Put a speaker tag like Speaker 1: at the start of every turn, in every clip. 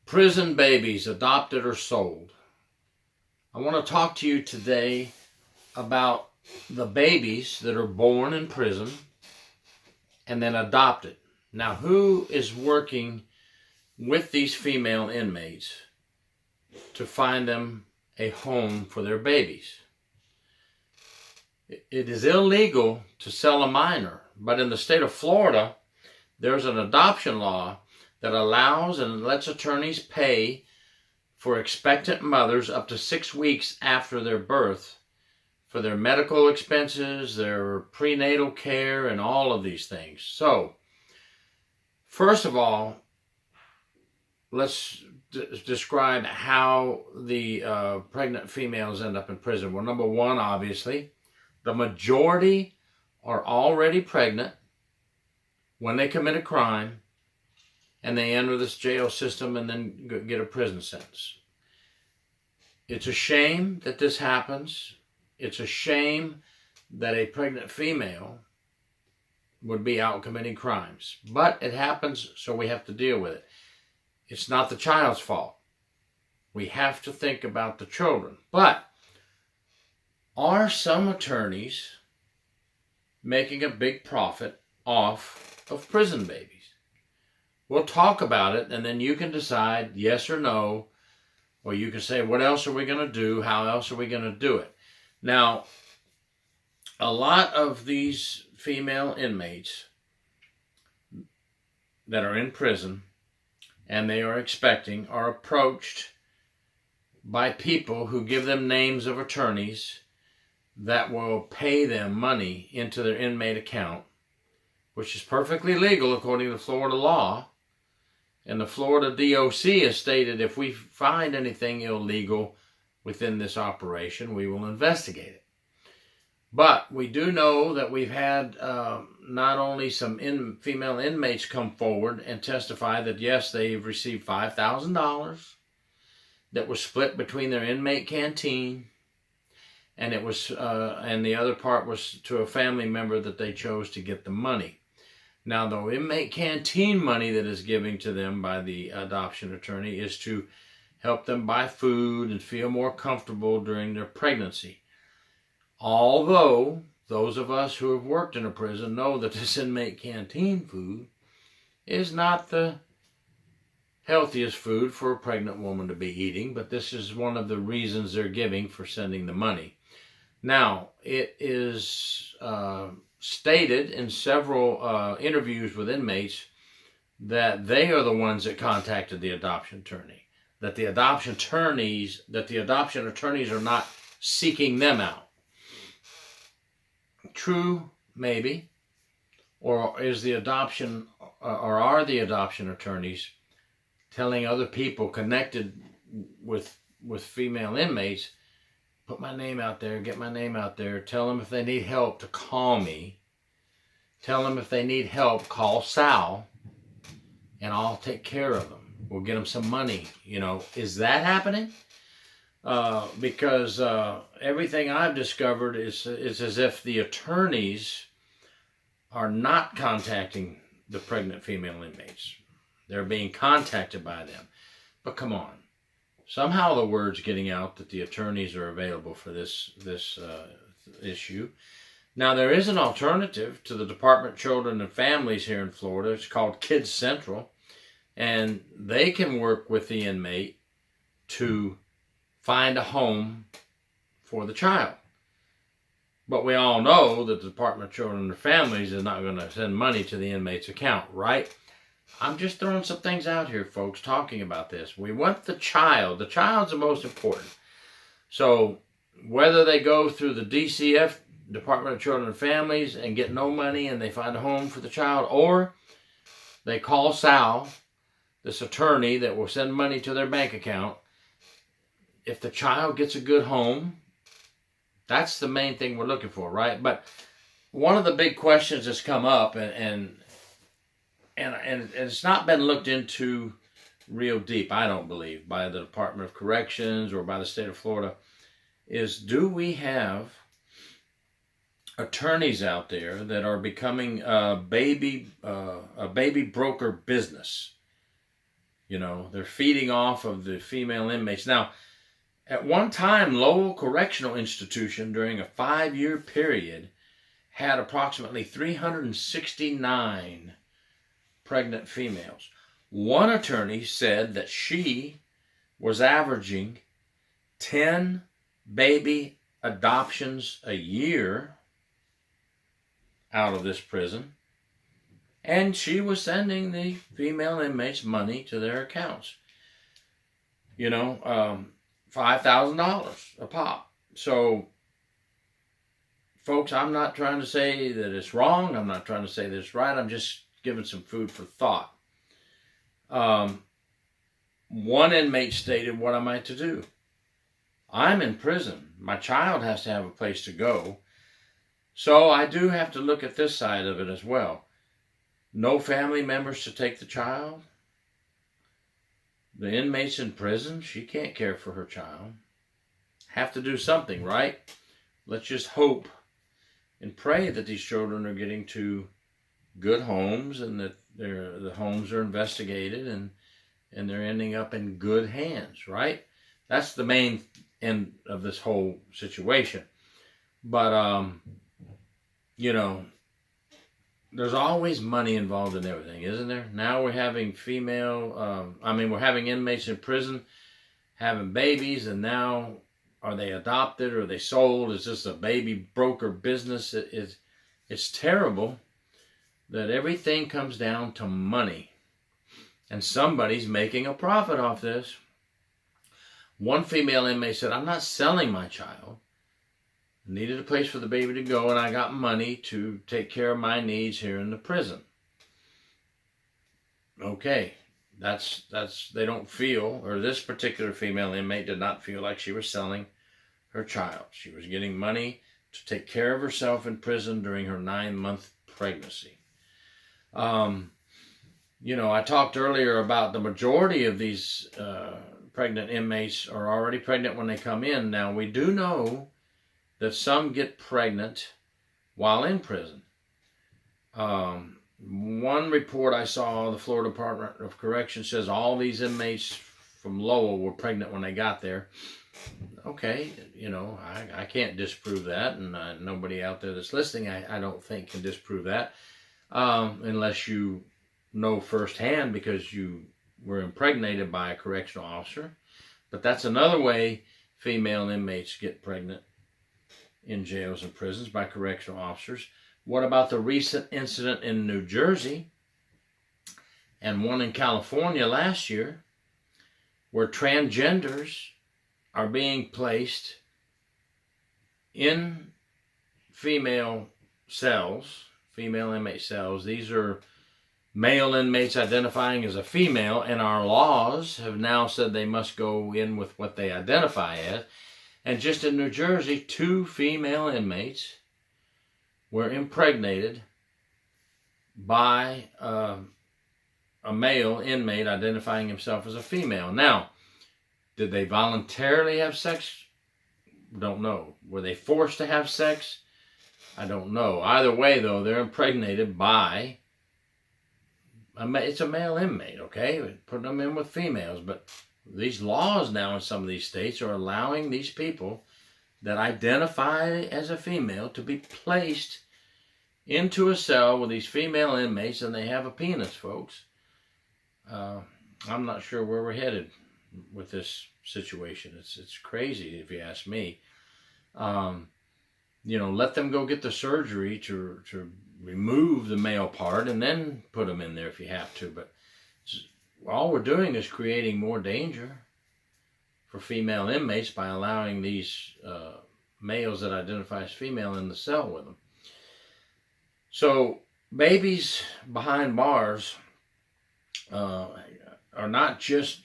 Speaker 1: Prison babies, adopted or sold. I want to talk to you today about the babies that are born in prison and then adopted. Now, who is working with these female inmates to find them a home for their babies? It is illegal to sell a minor, but in the state of Florida, there's an adoption law that allows and lets attorneys pay for expectant mothers up to 6 weeks after their birth for their medical expenses, their prenatal care, and all of these things. So, first of all, let's describe how the pregnant females end up in prison. Well, number one, obviously, the majority are already pregnant when they commit a crime, and they enter this jail system and then get a prison sentence. It's a shame that this happens. It's a shame that a pregnant female would be out committing crimes. But it happens, so we have to deal with it. It's not the child's fault. We have to think about the children. But are some attorneys making a big profit off of prison babies? We'll talk about it, and then you can decide yes or no, or you can say, what else are we going to do? How else are we going to do it? Now, a lot of these female inmates that are in prison and they are expecting are approached by people who give them names of attorneys that will pay them money into their inmate account, which is perfectly legal according to Florida law. And the Florida DOC has stated if we find anything illegal within this operation, we will investigate it. But we do know that we've had not only some female inmates come forward and testify that yes, they've received $5,000 that was split between their inmate canteen, and it was and the other part was to a family member that they chose to get the money. Now, the inmate canteen money that is given to them by the adoption attorney is to help them buy food and feel more comfortable during their pregnancy. Although those of us who have worked in a prison know that this inmate canteen food is not the healthiest food for a pregnant woman to be eating, but this is one of the reasons they're giving for sending the money. Now, it is stated in several interviews with inmates that they are the ones that contacted the adoption attorney, that the adoption attorneys are not seeking them out. True, maybe, or is the adoption or are the adoption attorneys telling other people connected with female inmates, put my name out there, get my name out there, tell them if they need help to call me, tell them if they need help, call Sal, and I'll take care of them. We'll get them some money. You know, is that happening? Because everything I've discovered is as if the attorneys are not contacting the pregnant female inmates. They're being contacted by them. But come on. Somehow the word's getting out that the attorneys are available for this issue. Now, there is an alternative to the Department of Children and Families here in Florida. It's called Kids Central. And they can work with the inmate to find a home for the child. But we all know that the Department of Children and Families is not going to send money to the inmate's account, right? I'm just throwing some things out here, folks, talking about this. We want the child. The child's the most important. So whether they go through the DCF, Department of Children and Families, and get no money and they find a home for the child, or they call Sal, this attorney that will send money to their bank account, if the child gets a good home, that's the main thing we're looking for, right? But one of the big questions that's come up, and it's not been looked into real deep, I don't believe, by the Department of Corrections or by the state of Florida, is do we have attorneys out there that are becoming a baby broker business? They're feeding off of the female inmates. Now, at one time, Lowell Correctional Institution, during a 5-year period, had approximately 369 pregnant females. One attorney said that she was averaging 10 baby adoptions a year out of this prison, and she was sending the female inmates money to their accounts. $5,000 a pop. So, folks, I'm not trying to say that it's wrong. I'm not trying to say that it's right. I'm just giving some food for thought. One inmate stated, "What am I to do? I'm in prison. My child has to have a place to go. So I do have to look at this side of it as well. No family members to take the child. The inmate's in prison. She can't care for her child. Have to do something, right? Let's just hope and pray that these children are getting to good homes and that the homes are investigated and they're ending up in good hands, right? That's the main end of this whole situation. But, there's always money involved in everything, isn't there? Now we're having we're having inmates in prison having babies, and now are they adopted or are they sold? Is this a baby broker business? It's terrible that everything comes down to money, and somebody's making a profit off this. One female inmate said, "I'm not selling my child. I needed a place for the baby to go, and I got money to take care of my needs here in the prison." Okay, that's they don't feel, or this particular female inmate did not feel like she was selling her child. She was getting money to take care of herself in prison during her 9-month pregnancy. I talked earlier about the majority of these pregnant inmates are already pregnant when they come in. Now, we do know that some get pregnant while in prison. One report I saw, the Florida Department of Corrections says all these inmates from Lowell were pregnant when they got there. Okay, I can't disprove that, and nobody out there that's listening, I don't think, can disprove that, unless you know firsthand because you were impregnated by a correctional officer. But that's another way female inmates get pregnant in jails and prisons, by correctional officers. What about the recent incident in New Jersey and one in California last year, where transgenders are being placed in female cells, female inmate cells? These are male inmates identifying as a female, and our laws have now said they must go in with what they identify as. And just in New Jersey, 2 female inmates were impregnated by a male inmate identifying himself as a female. Now, did they voluntarily have sex? Don't know. Were they forced to have sex? I don't know. Either way, though, they're impregnated by it's a male inmate, okay? We're putting them in with females, but these laws now in some of these states are allowing these people that identify as a female to be placed into a cell with these female inmates, and they have a penis, folks. I'm not sure where we're headed with this situation. It's crazy, if you ask me. Let them go get the surgery to remove the male part, and then put them in there if you have to. But all we're doing is creating more danger for female inmates by allowing these males that identify as female in the cell with them. So babies behind bars are not just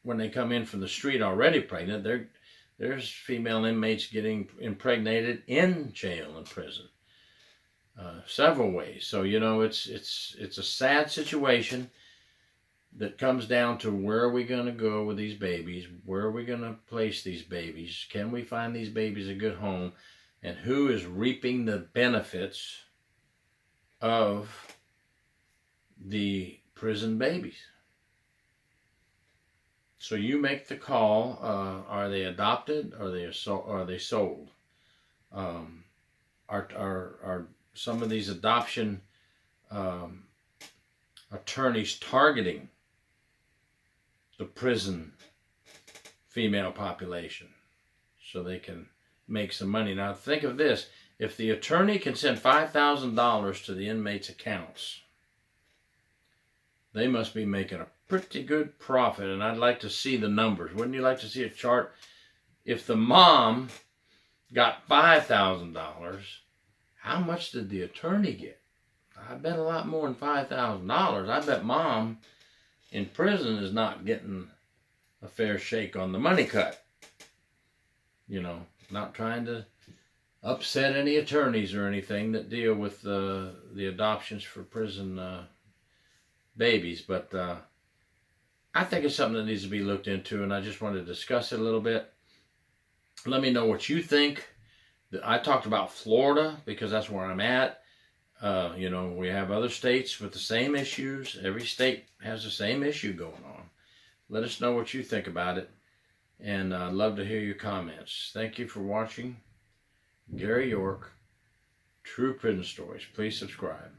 Speaker 1: when they come in from the street already pregnant. There's female inmates getting impregnated in jail and prison, several ways. So it's a sad situation that comes down to, where are we going to go with these babies? Where are we going to place these babies? Can we find these babies a good home? And who is reaping the benefits of the prison babies? So you make the call. Are they adopted? Or are they sold? Are some of these adoption attorneys targeting the prison female population so they can make some money? Now think of this. If the attorney can send $5,000 to the inmates' accounts, they must be making a pretty good profit, and I'd like to see the numbers. Wouldn't you like to see a chart? If the mom got $5,000, how much did the attorney get? I bet a lot more than $5,000. I bet mom in prison is not getting a fair shake on the money cut. You know, not trying to upset any attorneys or anything that deal with the adoptions for prison babies, but I think it's something that needs to be looked into, and I just wanted to discuss it a little bit. Let me know what you think. I talked about Florida because that's where I'm at. You know, we have other states with the same issues. Every state has the same issue going on. Let us know what you think about it, and I'd love to hear your comments. Thank you for watching. Gary York, True Prison Stories. Please subscribe.